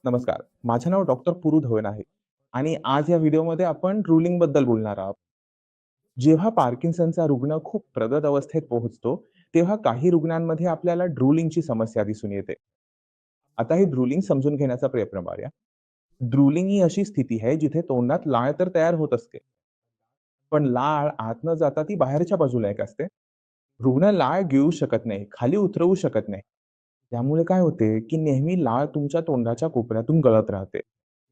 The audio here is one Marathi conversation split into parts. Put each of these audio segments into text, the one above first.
नमस्कार. माझे नाव डॉक्टर पुरू धवन आहे आणि आज या व्हिडिओमध्ये आपण ड्रूलिंग बद्दल बोलणार आहोत. जेव्हा पार्किन्सनचा रुग्ण खूप प्रगत अवस्थेत पोहोचतो, तेव्हा काही रुग्णांमध्ये आपल्याला ड्रूलिंगची समस्या दिसून येते. आता ही ड्रूलिंग समजून घेण्याचा प्रयत्न करूया. ड्रूलिंग ही अशी स्थिती आहे जिथे तोंडात लाळ तर तयार होत असते, पण लाळ आत न जाता ती बाहेरच्या बाजूला एक असते. रुग्ण लाळ गिळू शकत नाही, खाली उतरवू शकत नाही. त्यामुळे काय होते, की नेहमी लाळ तुमच्या तोंडाच्या कोपऱ्यातून गळत राहते.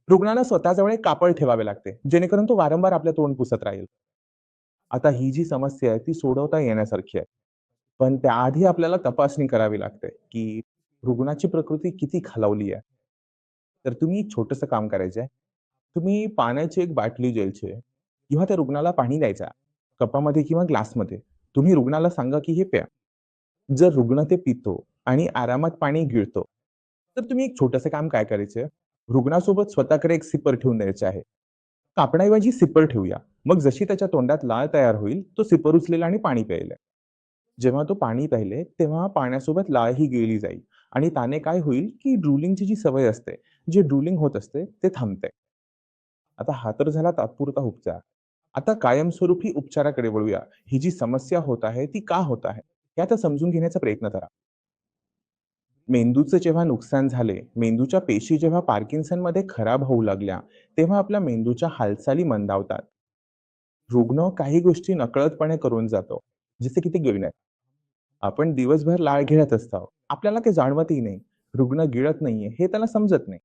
रुग्णाला स्वतःजवळ एक कापड ठेवावे लागते, जेणेकरून तो वारंवार आपलं तोंड पुसत राहील. आता ही जी समस्या आहे ती सोडवता येण्यासारखी आहे. पण त्याआधी आपल्याला तपासणी करावी लागते, की रुग्णाची प्रकृती किती खालावली आहे. तर तुम्ही एक छोटंसं काम करायचं आहे. तुम्ही पाण्याची एक बाटली घ्यायची आहे किंवा त्या रुग्णाला पाणी द्यायचं आहे. कपामध्ये किंवा ग्लासमध्ये. तुम्ही रुग्णाला सांगा, की हे प्या. जर रुग्ण ते पितो आणि आरामात पाणी गिळतो, तर तुम्ही एक छोटंसं काम काय करायचं, रुग्णासोबत स्वतःकडे एक सिपर ठेवून द्यायचे आहे. कापडाऐवजी सिपर ठेवूया. मग जशी त्याच्या तोंडात लाळ तयार होईल, तो सिपर उचलेल आणि पाणी प्यायला. जेव्हा तो पाणी प्यायले, तेव्हा पाण्यासोबत लाळ ही गिळली जाईल आणि त्याने काय होईल, की ड्रूलिंगची जी सवय असते, जे ड्रूलिंग होत असते, ते थांबते. आता हा तर झाला तात्पुरता उपचार. आता कायमस्वरूपी उपचाराकडे वळूया. ही जी समस्या होत आहे, ती का होत आहे? हे आता समजून घेण्याचा प्रयत्न करा. मेंदूचं जेव्हा नुकसान झाले, मेंदूच्या पेशी जेव्हा पार्किन्सनमध्ये खराब होऊ लागल्या, तेव्हा आपल्या मेंदूच्या हालचाली मंदावतात. रुग्ण काही गोष्टी नकळतपणे करून जातो, जसे की ते गिळणे. आपण दिवसभर लाळ गिळत असतो. आपल्याला ते जाणवतही नाही. रुग्ण गिळत नाहीये हे त्याला समजत नाही.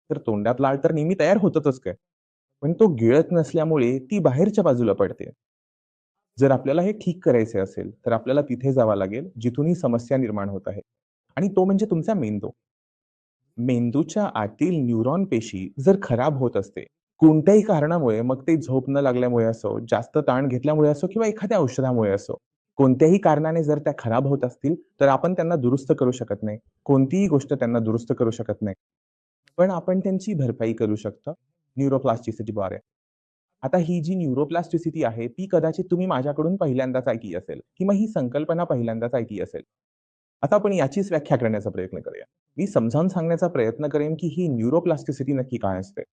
तर तोंडात लाळ तर नेहमी तयार होतच काय, पण तो गिळत नसल्यामुळे ती बाहेरच्या बाजूला पडते. जर आपल्याला हे ठीक करायचे असेल, तर आपल्याला तिथे जावं लागेल, जिथून ही समस्या निर्माण होत आहे आणि तो म्हणजे तुमचा मेंदू. मेंदूच्या आतील न्यूरॉन पेशी जर खराब होत असते, कोणत्याही कारणामुळे, मग ते झोप न लागल्यामुळे असो, जास्त ताण घेतल्यामुळे असो किंवा एखाद्या औषधामुळे असो, कोणत्याही कारणाने जर त्या खराब होत असतील, तर आपण त्यांना दुरुस्त करू शकत नाही. कोणतीही गोष्ट त्यांना दुरुस्त करू शकत नाही. पण आपण त्यांची भरपाई करू शकतो न्यूरोप्लास्टिसिटीद्वारे. आता ही जी न्यूरोप्लास्टिसिटी आहे, ती कदाचित तुम्ही माझ्याकडून पहिल्यांदाच ऐकली असेल किंवा ही संकल्पना पहिल्यांदाच ऐकली असेल. आता आपण याचीच व्याख्या करण्याचा प्रयत्न करूया. मी समजावून सांगण्याचा प्रयत्न करेन, की ही न्यूरोप्लास्टिसिटी नक्की काय असते.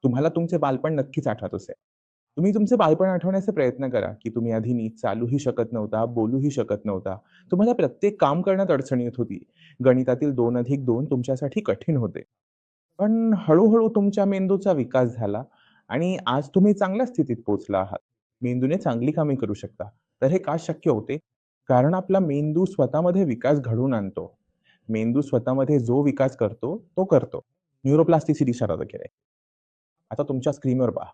तुम्हाला तुमचे बालपण नक्कीच आठवत असेल. तुम्ही तुमचे बालपण आठवण्याचा प्रयत्न करा, की तुम्ही आधी नीट चालूही शकत नव्हता, बोलूही शकत नव्हता. तुम्हाला प्रत्येक काम करण्यात अडचण येत होती. गणितातील 2+2 तुमच्यासाठी कठीण होते. पण हळू तुमच्या मेंदूचा विकास झाला आणि आज तुम्ही चांगल्या स्थितीत पोहोचला आहात. मेंदूने चांगली कामे करू शकता. तर हे का शक्य होते? कारण आपला मेंदू स्वतःमध्ये विकास घडवून आणतो. मेंदू स्वतःमध्ये जो विकास करतो, तो करतो. न्यूरोप्लास्टिसिटी शब्दात आहे. आता तुमच्या स्क्रीनवर पहा.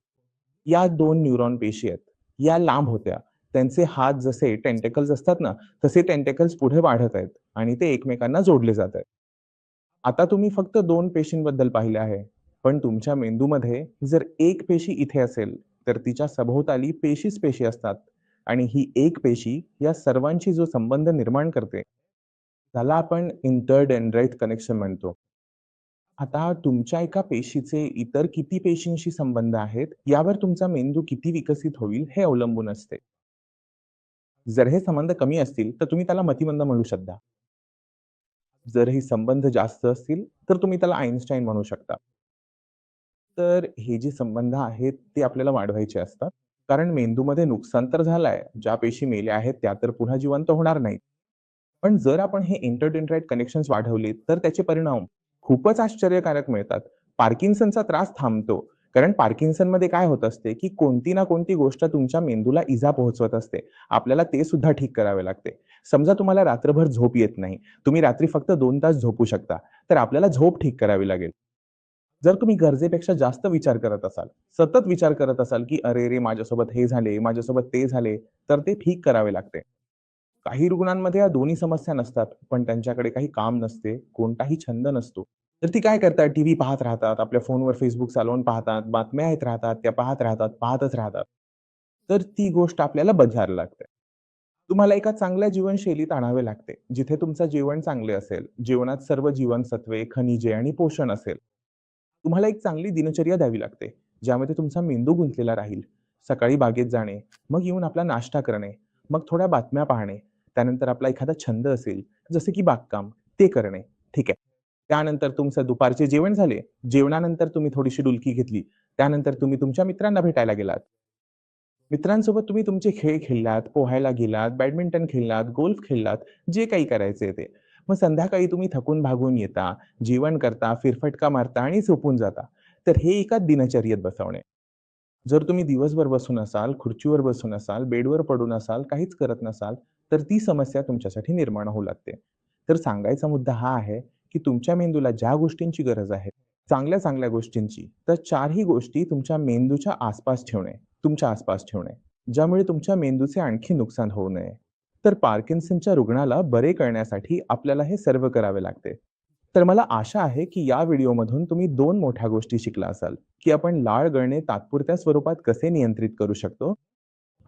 या 2 न्यूरॉन पेशी आहेत. या लांब होत्या. त्यांचे हात जसे टेंटॅकल्स असतात ना, तसे टेंटॅकल्स पुढे वाढत आहेत आणि ते एकमेकांना जोडले जात आहेत. आता तुम्ही फक्त 2 पेशींबद्दल पाहिले आहे. पण तुमच्या मेंदूमध्ये जर एक पेशी इथे असेल, तर तिच्या सभोवताली पेशीच पेशी असतात आणि ही एक पेशी या सर्वांशी जो संबंध निर्माण करते, त्याला आपण इंटरडेंड्राइट कनेक्शन म्हणतो. आता तुमच्या एका पेशीचे इतर किती पेशींशी संबंध आहेत, यावर तुमचा मेंदू किती विकसित होईल हे अवलंबून असते. जर हे संबंध कमी असतील, तर तुम्ही त्याला मतिमंद म्हणू शकता. जर हे संबंध जास्त असतील, तर तुम्ही त्याला आइन्स्टाईन म्हणू शकता. तर हे जे संबंध आहेत, ते आपल्याला वाढवायचे असतात. कारण मेंदूमध्ये नुकसान तर झालंय. ज्या पेशी मेल्या आहेत, त्या तर पुन्हा जिवंत होणार नाहीत. पण जर आपण हे इंटरडेंड्राइट कनेक्शन्स वाढवले, तर त्याचे परिणाम खूपच आश्चर्यकारक मिळतात. पार्किन्सनचा त्रास थांबतो. कारण पार्किन्सनमध्ये काय होत असते, की कोणती ना कोणती गोष्ट तुमच्या मेंदूला इजा पोहोचवत असते. आपल्याला ते सुद्धा ठीक करावे लागते. समजा तुम्हाला रात्रभर झोप येत नाही. तुम्ही रात्री फक्त 2 तास झोपू शकता. तर आपल्याला झोप ठीक करावी लागेल. जर तुम्ही गरजेपेक्षा जास्त विचार करत असाल, सतत विचार करत असाल, की "अरे रे! माझ्यासोबत हे झाले, माझ्यासोबत ते झाले." तर ते ठीक करावे लागते. काही रुग्णांमध्ये या दोन्ही समस्या नसतात, पण त्यांच्याकडे काही काम नसते, कोणताही छंद नसतो. तर ती काय करतात, टीव्ही पाहत राहतात, आपल्या फोनवर Facebook चालवून पाहतात, बातम्या येत राहतात, त्या पाहत राहतात, पाहतच राहतात. तर ती गोष्ट आपल्याला बदलायला लागते. तुम्हाला एका चांगल्या जीवनशैलीत आणावे लागते, जिथे तुमचं जेवण चांगले असेल, जेवणात सर्व जीवनसत्वे, खनिजे आणि पोषण असेल. तुम्हाला एक चांगली दिनचर्या द्यावी लागते, ज्यामध्ये तुमचा मेंदू गुंतलेला राहील. सकाळी बागेत जाणे, मग येऊन आपला नाश्ता करणे, मग थोड्या बातम्या पाहणे, त्यानंतर आपला एखादा छंद असेल, जसे की बागकाम, ते करणे. ठीक आहे. त्यानंतर तुमचं दुपारचे जेवण झाले. जेवणानंतर तुम्ही थोडीशी डुलकी घेतली. त्यानंतर तुम्ही तुमच्या मित्रांना भेटायला गेलात. मित्रांसोबत तुम्ही तुमचे खेळ खेळलात, पोहायला गेलात, बॅडमिंटन खेळलात, गोल्फ खेळलात, जे काही करायचंय ते. मग संध्याकाळी तुम्ही थकून भागून येता, जेवण करता, फेरफटका मारता आणि झोपून जाता. तर हे एका दिनचर्येत बसवणे. जर तुम्ही दिवसभर बसून असाल, खुर्चीवर बसून असाल, बेडवर पडून असाल, काहीच करत नसाल, तर ती समस्या तुमच्यासाठी निर्माण होऊ लागते. तर सांगायचा मुद्दा हा आहे, की तुमच्या मेंदूला ज्या गोष्टींची गरज आहे, चांगल्या-चांगल्या गोष्टींची, तर 4ही गोष्टी तुमच्या मेंदूच्या आसपास ठेवणे, तुमच्या आसपास ठेवणे, ज्यामुळे तुमच्या मेंदूचे आणखी नुकसान होऊ नये. तर पार्किन्सनच्या रुग्णाला बरे करण्यासाठी आपल्याला हे सर्व करावे लागते. तर मला आशा आहे, की या व्हिडिओमधून तुम्ही 2 मोठ्या गोष्टी शिकला असाल, की आपण लाळ गळणे तात्पुरत्या स्वरूपात कसे नियंत्रित करू शकतो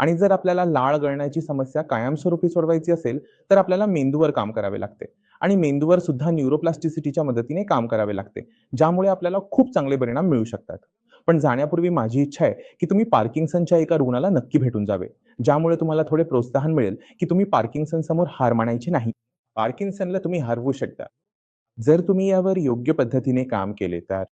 आणि जर आपल्याला लाळ गळण्याची समस्या कायमस्वरूपी सोडवायची असेल, तर आपल्याला मेंदूवर काम करावे लागते आणि मेंदूवर सुद्धा न्यूरोप्लास्टिसिटीच्या मदतीने काम करावे लागते, ज्यामुळे आपल्याला खूप चांगले परिणाम मिळू शकतात. पण जाण्यापूर्वी माझी इच्छा आहे, की तुम्ही पार्किन्सनच्या एका रुग्णाला नक्की भेटून जावे, ज्यामुळे तुम्हाला थोडे प्रोत्साहन मिळेल, की तुम्ही पार्किन्सन समोर हार मानायची नाही. पार्किन्सनला तुम्ही हरवू शकता. जर तुम्ही यावर योग्य पद्धतीने काम केले तर.